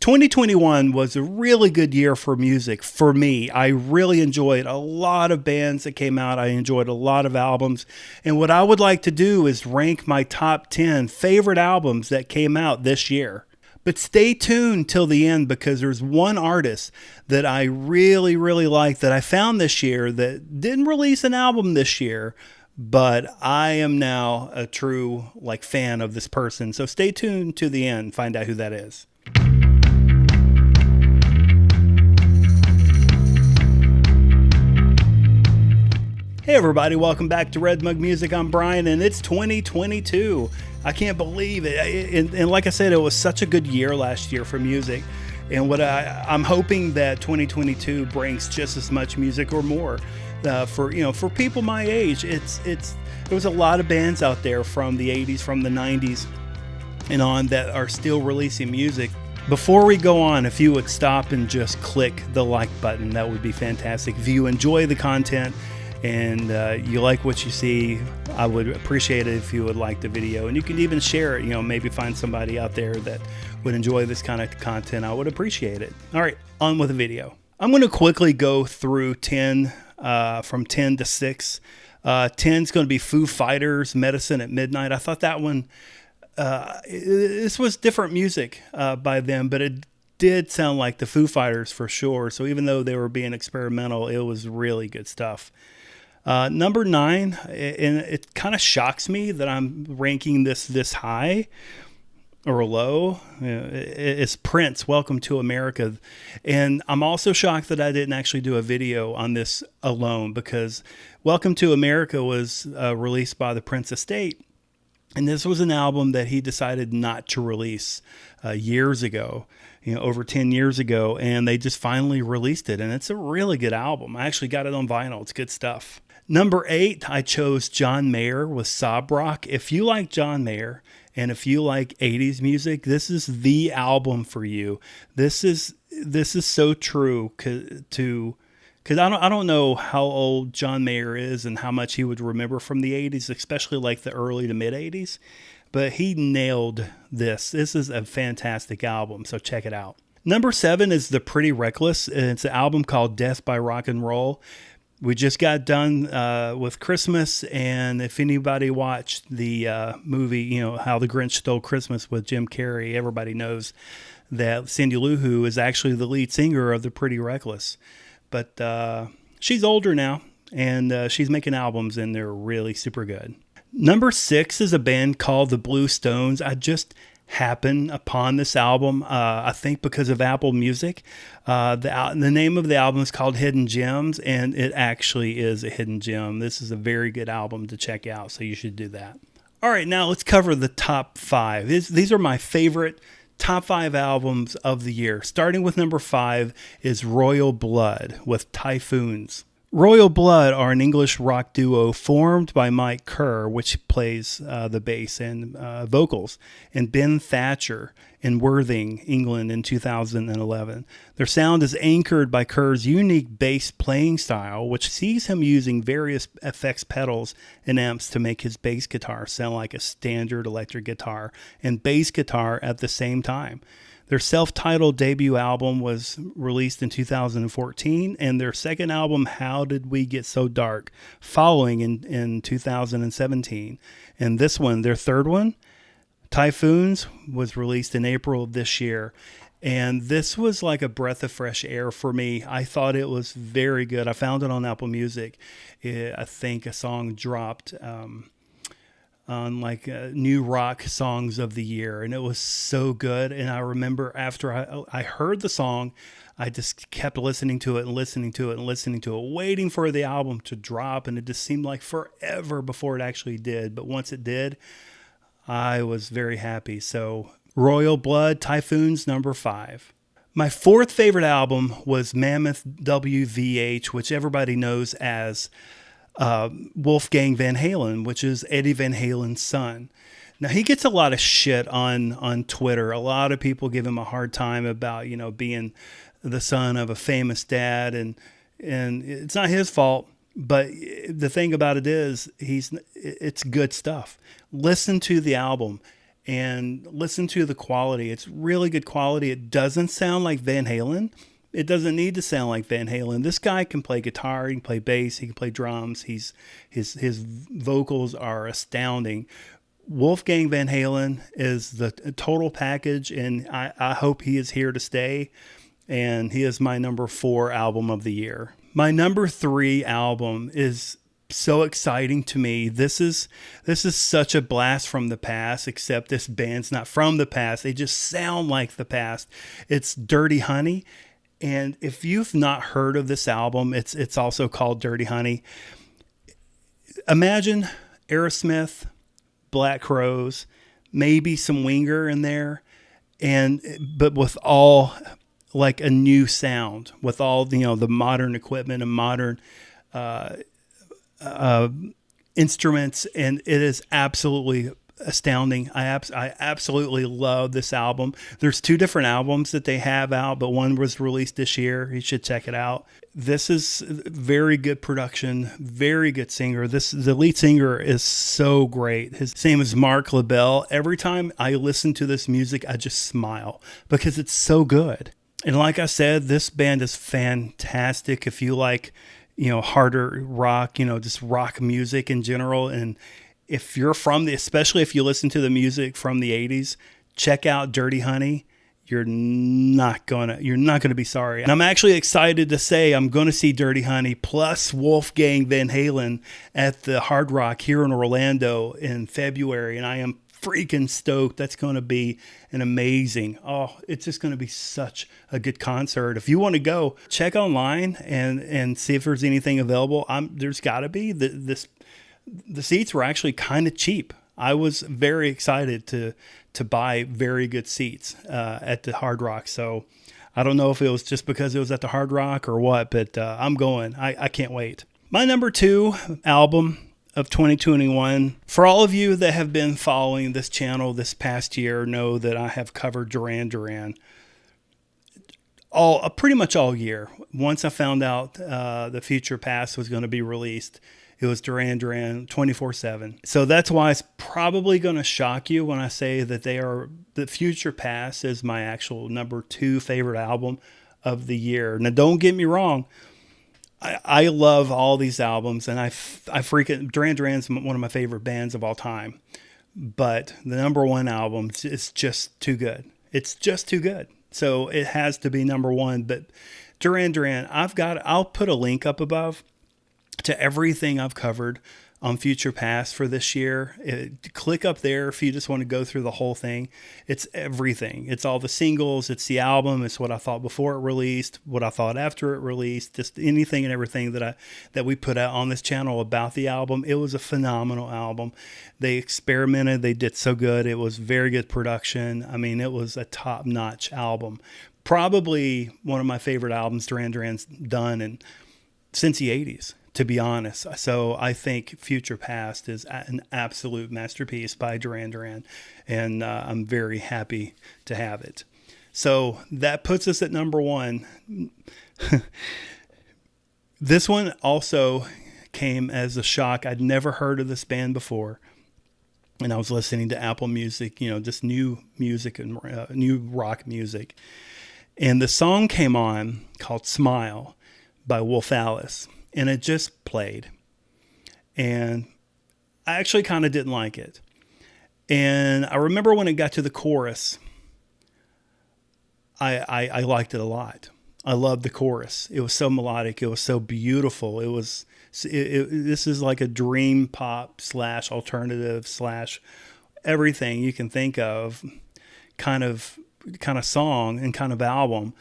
2021 was a really good year for music for me. I really enjoyed a lot of bands that came out. I enjoyed a lot of albums. And what I would like to do is rank my top 10 favorite albums that came out this year. But stay tuned till the end, because there's one artist that I really, really like that I found this year that didn't release an album this year, but I am now a true fan of this person. So stay tuned to the end, find out who that is. Hey everybody, welcome back to Red Mug Music. I'm Brian, and it's 2022. I can't believe it. And like I said, it was such a good year last year for music. And what I'm hoping that 2022 brings just as much music or more for people my age. There was a lot of bands out there from the 80s, from the 90s, and on that are still releasing music. Before we go on, if you would stop and just click the like button, that would be fantastic. If you enjoy the content and you like what you see, I would appreciate it if you would like the video, and you can even share it. Maybe find somebody out there that would enjoy this kind of content. I would appreciate it. All right, on with the video. I'm going to quickly go through 10 from 10 to 6. 10 is going to be Foo Fighters, Medicine at Midnight. I thought that one, this was different music by them, but it did sound like the Foo Fighters for sure. So even though they were being experimental, it was really good stuff. Number 9, and it kind of shocks me that I'm ranking this high or low. It's Prince, Welcome to America. And I'm also shocked that I didn't actually do a video on this alone, because Welcome to America was released by the Prince estate. And this was an album that he decided not to release years ago, over 10 years ago. And they just finally released it. And it's a really good album. I actually got it on vinyl. It's good stuff. Number 8, I chose John Mayer with Sob Rock. If you like John Mayer and if you like 80s music, this is the album for you. This is so true because I don't know how old John Mayer is and how much he would remember from the 80s, especially like the early to mid 80s. But he nailed this. This is a fantastic album, so check it out. Number 7 is The Pretty Reckless. It's an album called Death by Rock and Roll. We just got done with Christmas, and if anybody watched the movie, How the Grinch Stole Christmas with Jim Carrey, everybody knows that Cindy Lou Who is actually the lead singer of The Pretty Reckless. But she's older now, and she's making albums, and they're really super good. Number 6 is a band called the Blue Stones. I just happened upon this album, I think because of Apple Music. The name of the album is called Hidden Gems, and it actually is a hidden gem. This is a very good album to check out, so you should do that. All right, now let's cover the top 5. These are my favorite top 5 albums of the year. Starting with number 5 is Royal Blood with Typhoons. Royal Blood are an English rock duo formed by Mike Kerr, which plays the bass and vocals, and Ben Thatcher in Worthing, England in 2011. Their sound is anchored by Kerr's unique bass playing style, which sees him using various effects pedals and amps to make his bass guitar sound like a standard electric guitar and bass guitar at the same time. Their self-titled debut album was released in 2014, and their second album, How Did We Get So Dark, following in 2017. And this one, their third one, Typhoons, was released in April of this year. And this was like a breath of fresh air for me. I thought it was very good. I found it on Apple Music. I think a song dropped on new rock songs of the year, and it was so good. And I remember after I heard the song, I just kept listening to it and listening to it and listening to it, waiting for the album to drop, and it just seemed like forever before it actually did. But once it did, I was very happy. So Royal Blood, Typhoons, number 5. My 4th favorite album was Mammoth WVH, which everybody knows as Wolfgang Van Halen, which is Eddie Van Halen's son. Now, he gets a lot of shit on Twitter. A lot of people give him a hard time about, being the son of a famous dad, and it's not his fault. But the thing about it is, it's good stuff. Listen to the album, and listen to the quality. It's really good quality. It doesn't sound like Van Halen. It doesn't need to sound like Van Halen. This guy can play guitar, he can play bass, he can play drums. His vocals are astounding. Wolfgang Van Halen is the total package, and I hope he is here to stay. And he is my number 4 album of the year. My number 3 album is so exciting to me. This is such a blast from the past, except this band's not from the past. They just sound like the past. It's Dirty Honey. And if you've not heard of this album, it's also called Dirty Honey. Imagine Aerosmith, Black Crowes, maybe some Winger in there, but with all like a new sound, with all the modern equipment and modern instruments, and it is absolutely astounding. I absolutely love this album. There's 2 different albums that they have out, but one was released this year. You should check it out. This is very good production, very good singer. The lead singer is so great. His name is Mark LaBelle. Every time I listen to this music, I just smile because it's so good. And like I said, this band is fantastic. If you like, harder rock, just rock music in general, and if you're especially if you listen to the music from the 80s, check out Dirty Honey. You're not gonna be sorry. And I'm actually excited to say I'm gonna see Dirty Honey plus Wolfgang Van Halen at the Hard Rock here in Orlando in February, and I am freaking stoked. That's going to be an amazing. It's just going to be such a good concert. If you want to go, check online and see if there's anything available. There's got to be. The seats were actually kind of cheap. I was very excited to buy very good seats at the Hard Rock. So I don't know if it was just because it was at the Hard Rock or what, but I'm going. I can't wait. My number 2 album of 2021. For all of you that have been following this channel this past year, know that I have covered Duran Duran pretty much all year. Once I found out the Future Past was going to be released, it was Duran Duran 24/7. So that's why it's probably going to shock you when I say that the Future Past is my actual number 2 favorite album of the year. Now, don't get me wrong. I love all these albums, and I freaking Duran Duran's one of my favorite bands of all time. But the number 1 album is just too good. It's just too good. So it has to be number 1. But Duran Duran, I'll put a link up above to everything I've covered on Future Past for this year. Click up there if you just want to go through the whole thing. It's everything. It's all the singles. It's the album. It's what I thought before it released, what I thought after it released, just anything and everything that we put out on this channel about the album. It was a phenomenal album. They experimented. They did so good. It was very good production. I mean, it was a top-notch album. Probably one of my favorite albums Duran Duran's done since the 80s. To be honest. So I think Future Past is an absolute masterpiece by Duran Duran, and I'm very happy to have it. So that puts us at number 1. This one also came as a shock. I'd never heard of this band before, and I was listening to Apple Music, just new music and new rock music. And the song came on called Smile by Wolf Alice. And it just played. And I actually kind of didn't like it. And I remember when it got to the chorus, I liked it a lot. I loved the chorus. It was so melodic. It was so beautiful. This is like a dream pop / alternative / everything you can think of kind of song and kind of album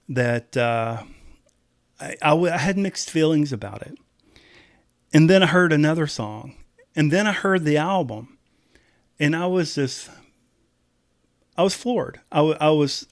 that I had mixed feelings about it. And then I heard another song. And then I heard the album. And I was floored. I was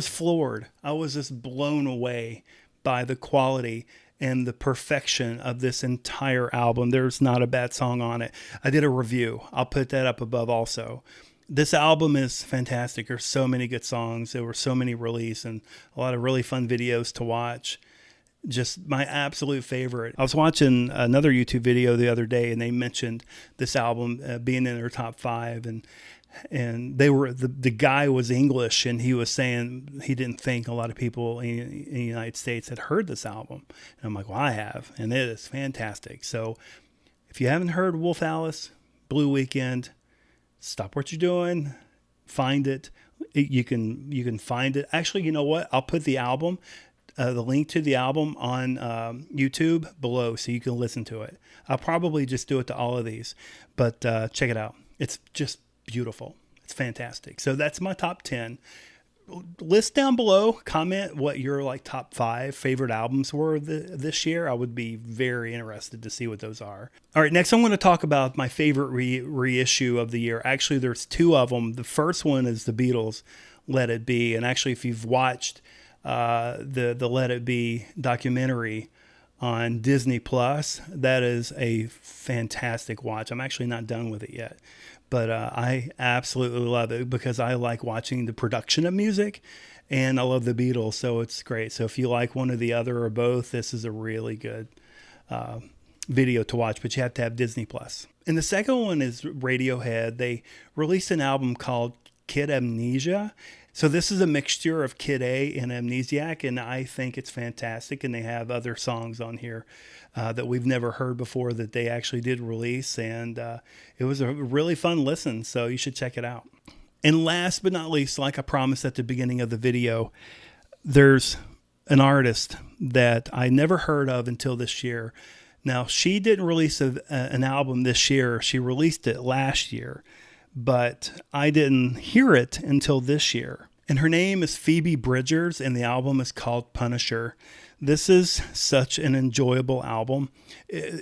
floored. I was just blown away by the quality and the perfection of this entire album. There's not a bad song on it. I did a review. I'll put that up above also. This album is fantastic. There's so many good songs. There were so many released and a lot of really fun videos to watch. Just my absolute favorite. I was watching another YouTube video the other day, and they mentioned this album being in their top 5, and they were the guy was English, and he was saying he didn't think a lot of people in the United States had heard this album. And I'm like, well, I have, and it is fantastic. So if you haven't heard Wolf Alice, Blue Weekend, stop what you're doing, find it. You can find it. Actually, you know what? I'll put the album. The link to the album on YouTube below so you can listen to it. I'll probably just do it to all of these, but check it out. It's just beautiful. It's fantastic. So that's my top 10. List down below, comment what your like top 5 favorite albums were this year. I would be very interested to see what those are. All right, next I'm going to talk about my favorite reissue of the year. Actually, there's 2 of them. The first one is the Beatles' Let It Be. And actually, if you've watched the Let It Be documentary on Disney Plus, that is a fantastic watch. I'm actually not done with it yet, but I absolutely love it because I like watching the production of music, and I love the Beatles, so it's great. So if you like one or the other or both, this is a really good video to watch, but you have to have Disney Plus. And the second one is Radiohead. They released an album called Kid Amnesia. So this is a mixture of Kid A and Amnesiac, and I think it's fantastic. And they have other songs on here that we've never heard before that they actually did release, and it was a really fun listen, so you should check it out. And last but not least, like I promised at the beginning of the video, there's an artist that I never heard of until this year. Now, she didn't release an album this year. She released it last year, but I didn't hear it until this year. And her name is Phoebe Bridgers, and the album is called Punisher. This is such an enjoyable album.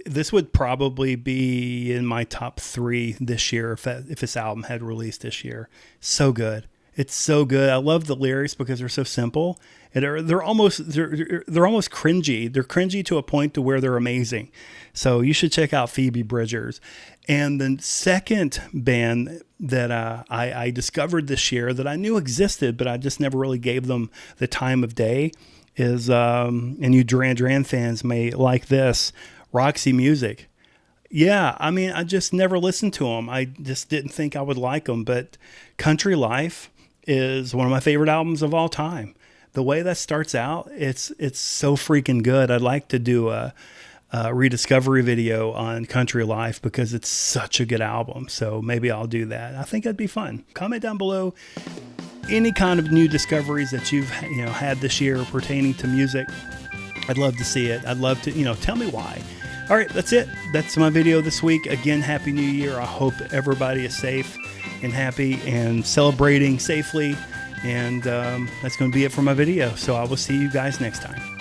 This would probably be in my top 3 this year if this album had released this year. So good. It's so good. I love the lyrics because they're so simple. And they're almost cringy. They're cringy to a point to where they're amazing. So you should check out Phoebe Bridgers. And the second band that I discovered this year that I knew existed, but I just never really gave them the time of day is, and you Duran Duran fans may like this, Roxy Music. Yeah, I mean, I just never listened to them. I just didn't think I would like them. But Country Life is one of my favorite albums of all time. The way that starts out, it's so freaking good. I'd like to do a rediscovery video on Country Life because it's such a good album. So maybe I'll do that. I think that'd be fun. Comment down below any kind of new discoveries that you've had this year pertaining to music. I'd love to see it. I'd love to, tell me why. All right, that's it. That's my video this week. Again, Happy New Year. I hope everybody is safe and happy and celebrating safely. And that's going to be it for my video. So I will see you guys next time.